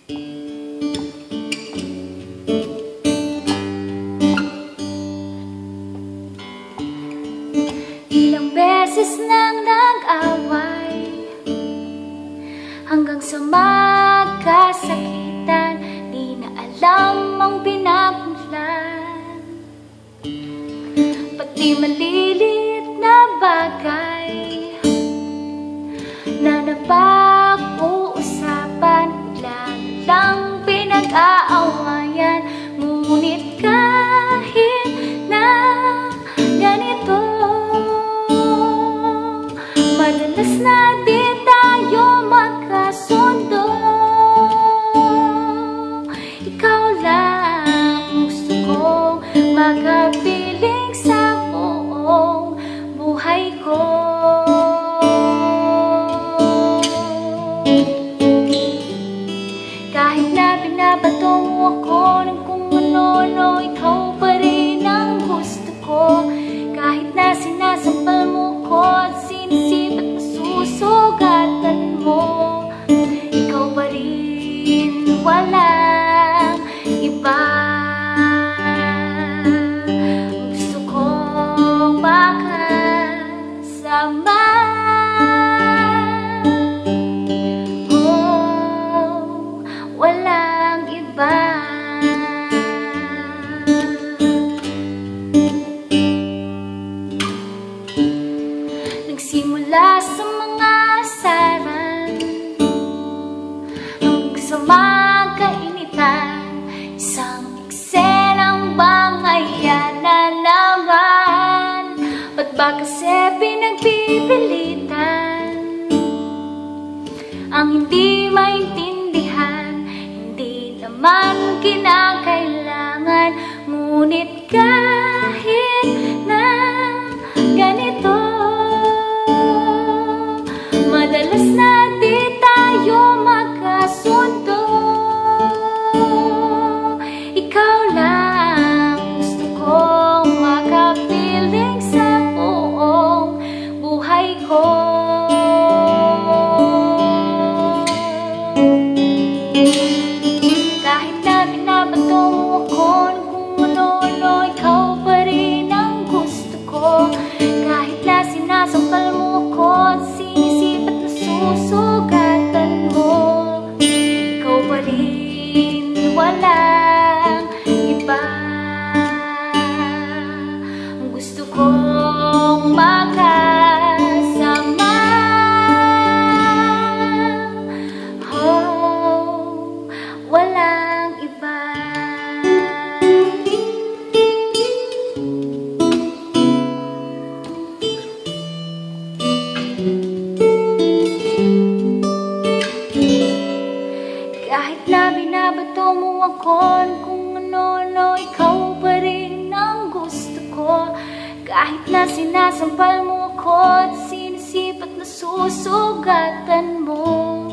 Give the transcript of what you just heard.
Ilang beses nang nag-away hanggang sa magkasakitan, di na alam ang pinagmulan. Pati maliliit na bagay na napag-uusapan, bigla lang pinag-aawayan. Ngunit kahit na ganito, madalas na di tayo magkasundo. Ikaw lang gusto kong makapiling sa buong buhay ko. Kahit na binabato mo ako ng kung ano-ano, ikaw pa rin ang gusto ko. Kahit na sinasampal mo ko at sinisip at masusugatan mo, ikaw pa rin, walang iba. Gusto kong makasama. Oh, walang iba. Nagsimula sa mga asaran hanggang sa magkainitan, isang eksenang bangayan na naman. Ba't ba kasi pinagpipilitan ang hindi maintindihan? Hindi naman kinakailangan. Ngunit kahit na ganito, madalas na di tayo magkasundo. Ikaw lang gusto kong makapiling sa buong buhay ko. Kahit na binabato mo ako ng kung ano-ano, ikaw pa rin ang gusto ko. Kahit na sinasampal mo ako at sinisip at nasusugatan mo, ikaw pa rin, walang iba. Gusto kong makasama. Oh, walang iba. Kahit na binabato mo ako ng kung ano-ano, ikaw pa rin ang gusto ko. Kahit na sinasampal mo ako at sinisip at nasusugatan mo,